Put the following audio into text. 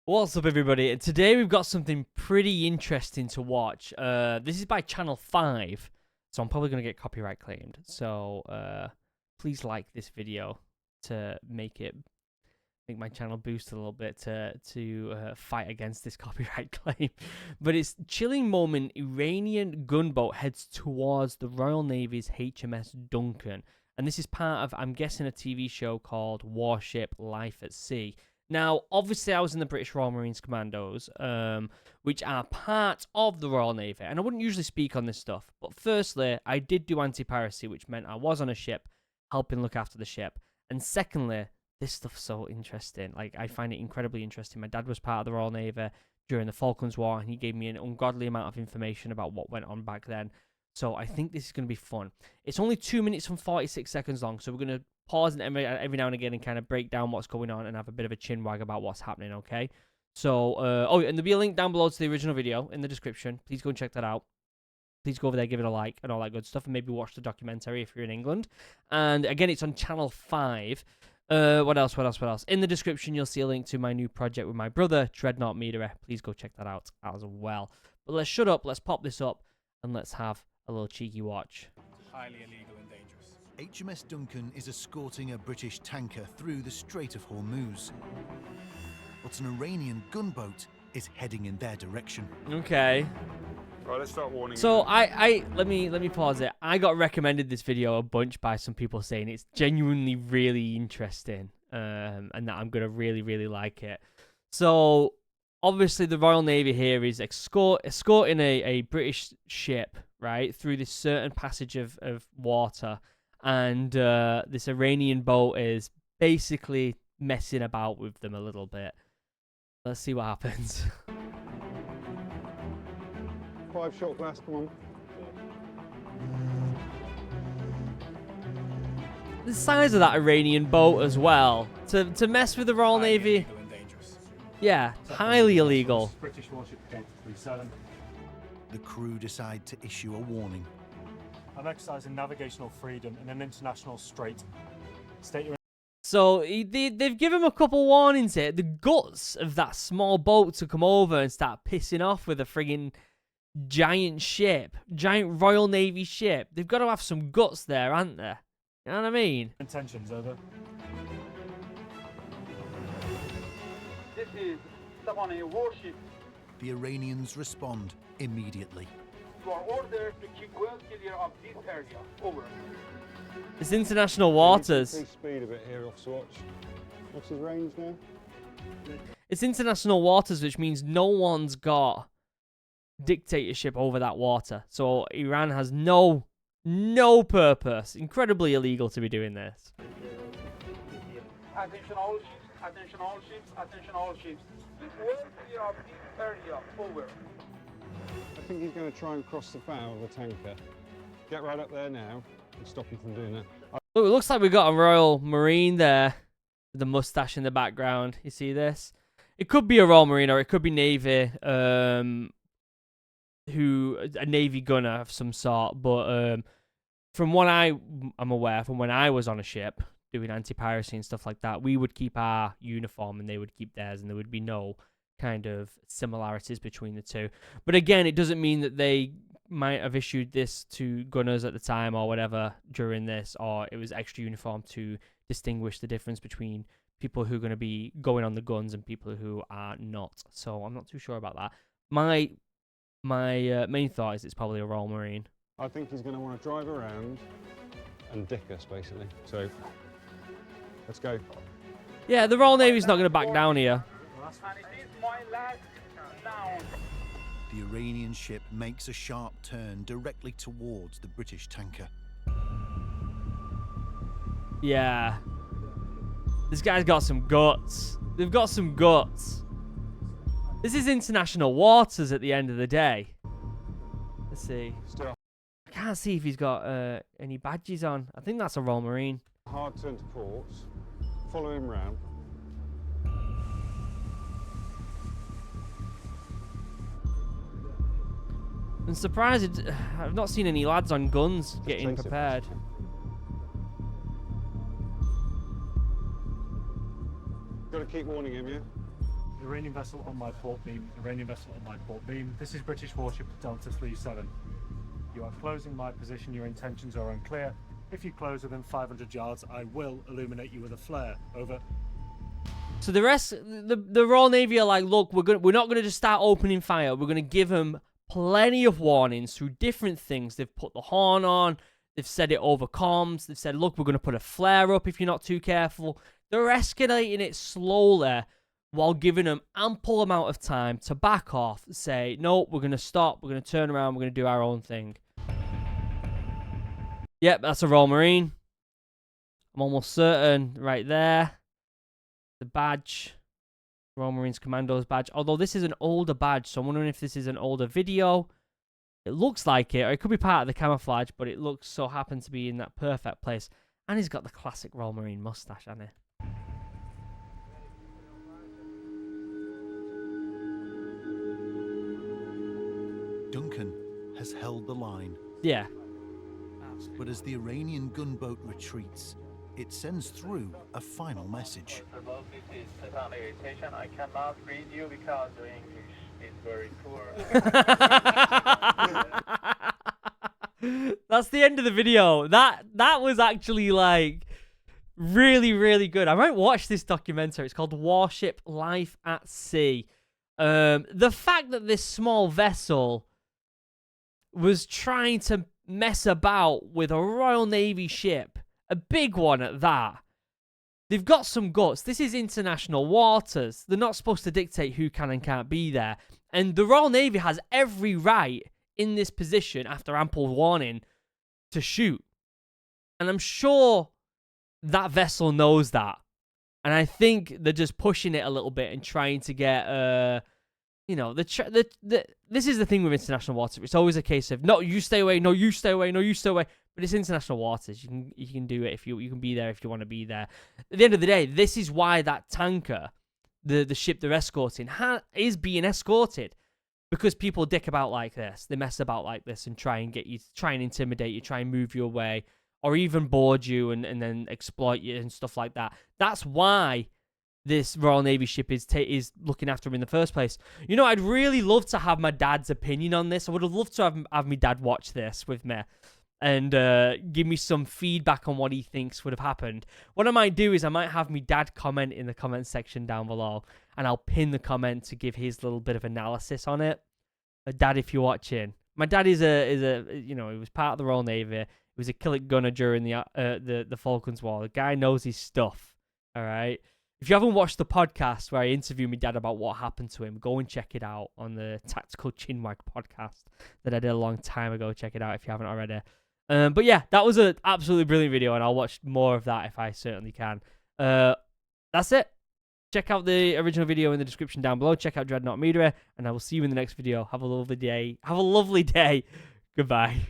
What's up, everybody? Today we've got something pretty interesting to watch. This is by Channel 5, so I'm probably going to get copyright claimed. So please like this video to make my channel boost a little bit to fight against this copyright claim. But it's chilling moment. Iranian gunboat heads towards the Royal Navy's HMS Duncan, and this is part of, I'm guessing, a TV show called Warship: Life at Sea. Now, obviously, I was in the British Royal Marines Commandos, which are part of the Royal Navy, and I wouldn't usually speak on this stuff, but firstly, I did do anti-piracy, which meant I was on a ship, helping look after the ship, and secondly, this stuff's so interesting. Like, I find it incredibly interesting. My dad was part of the Royal Navy during the Falklands War, and he gave me an ungodly amount of information about what went on back then, so I think this is going to be fun. It's only 2 minutes and 46 seconds long, so we're going to pause every now and again and kind of break down what's going on and have a bit of a chin wag about what's happening, okay? So, oh, and there'll be a link down below to the original video in the description. Please go and check that out. Please go over there, give it a like and all that good stuff, and maybe watch the documentary if you're in England. And again, it's on Channel 5. What else? In the description, you'll see a link to my new project with my brother, DREADNOUGHT MEADERY. Please go check that out as well. But let's shut up, let's pop this up, and let's have a little cheeky watch. Highly illegal and dangerous. HMS Duncan is escorting a British tanker through the Strait of Hormuz. But an Iranian gunboat is heading in their direction. Okay. Right, let's start warning. So let me pause it. I got recommended this video a bunch by some people saying it's genuinely really interesting, and that I'm gonna really like it. So obviously the Royal Navy here is escorting a British ship, right, through this certain passage of water, and this Iranian boat is basically messing about with them a little bit. Let's see what happens. 5 shot glass, come on. The size of that Iranian boat as well. To mess with the Royal Navy. Illegal and dangerous. Yeah, highly illegal. British Warship 37. The crew decide to issue a warning. I'm exercising navigational freedom in an international strait. State your... So they've given him a couple warnings here. The guts of that small boat to come over and start pissing off with a friggin' giant ship, giant Royal Navy ship. They've got to have some guts there, aren't there? You know what I mean? intentions, over. This is a warship. The Iranians respond immediately. You are ordered to keep well clear of this area. Over. It's international waters. Increase speed a bit here, Officer Watch. What's his range now? It's international waters, which means no one's got dictatorship over that water. So Iran has no purpose. Incredibly illegal to be doing this. Attention all ships, attention all ships, attention all ships. Keep well clear of this area. Over. I think he's going to try and cross the bow of the tanker. Get right up there now and stop him from doing that. Look, it looks like we got a Royal Marine there with the mustache in the background. You see this? It could be a Royal Marine or it could be Navy, a Navy gunner of some sort. But from what I'm aware, from when I was on a ship doing anti-piracy and stuff like that, we would keep our uniform and they would keep theirs, and there would be no kind of similarities between the two. But again, it doesn't mean that they might have issued this to gunners at the time or whatever during this, or it was extra uniform to distinguish the difference between people who are going to be going on the guns and people who are not. So I'm not too sure about that. My main thought is it's probably a Royal Marine. I think he's going to want to drive around and dick us, basically. So, let's go. Yeah, the Royal Navy's not going to back down here. And it is my last noun. The Iranian ship makes a sharp turn directly towards the British tanker. Yeah. This guy's got some guts. They've got some guts. This is international waters at the end of the day. Let's see. Still I can't see if he's got any badges on. I think that's a Royal Marine. hard turn to port. Follow him round. I'm surprised I've not seen any lads on guns getting chase it. prepared. Got to keep warning him, yeah? Iranian vessel on my port beam, Iranian vessel on my port beam. This is British warship Delta 37. You are closing my position, your intentions are unclear. If you close within 500 yards, I will illuminate you with a flare. Over. So the rest, the Royal Navy are like, look, we're not gonna just start opening fire. We're gonna give them plenty of warnings through different things. They've put the horn on. They've said it over comms. They've said, look, we're gonna put a flare up if you're not too careful. They're escalating it slowly while giving them ample amount of time to back off, say, no, we're gonna stop. We're gonna turn around. We're gonna do our own thing. Yep, that's a Royal Marine. I'm almost certain right there. The badge. Royal Marines Commandos badge. Although this is an older badge, so I'm wondering if this is an older video. It looks like it, or it could be part of the camouflage, but it looks so happens to be in that perfect place. And he's got the classic Royal Marine mustache, hasn't he? Duncan has held the line. Yeah. But as the Iranian gunboat retreats, it sends through a final message. This is totally attention. I cannot read you because your English is very poor. That's the end of the video. That was actually like really, really good. I might watch this documentary. It's called Warship Life at Sea. The fact that this small vessel was trying to mess about with a Royal Navy ship, a big one at that. They've got some guts. This is international waters. They're not supposed to dictate who can and can't be there. And the Royal Navy has every right in this position, after ample warning, to shoot. And I'm sure that vessel knows that. And I think they're just pushing it a little bit and trying to get, you know, this is the thing with international water. It's always a case of, no, you stay away, no, you stay away, no, you stay away. But it's international waters. You can do it if you can be there if you want to be there. At the end of the day, this is why that tanker, the ship they're escorting, is being escorted. Because people dick about like this. They mess about like this and try and get you, try and intimidate you, try and move you away, or even board you and then exploit you and stuff like that. That's why this Royal Navy ship is looking after him in the first place. You know, I'd really love to have my dad's opinion on this. I would have loved to have my dad watch this with me and give me some feedback on what he thinks would have happened. What I might do is I might have my dad comment in the comment section down below, and I'll pin the comment to give his little bit of analysis on it. Dad, if you're watching, my dad is a you know, he was part of the Royal Navy. He was a killing gunner during the Falklands War. The guy knows his stuff. All right. If you haven't watched the podcast where I interviewed my dad about what happened to him, go and check it out on the Tactical Chinwag podcast that I did a long time ago. Check it out if you haven't already. But yeah, that was an absolutely brilliant video, and I'll watch more of that if I certainly can. That's it. Check out the original video in the description down below. Check out DREADNOUGHT MEADERY, and I will see you in the next video. Have a lovely day. Have a lovely day. Goodbye.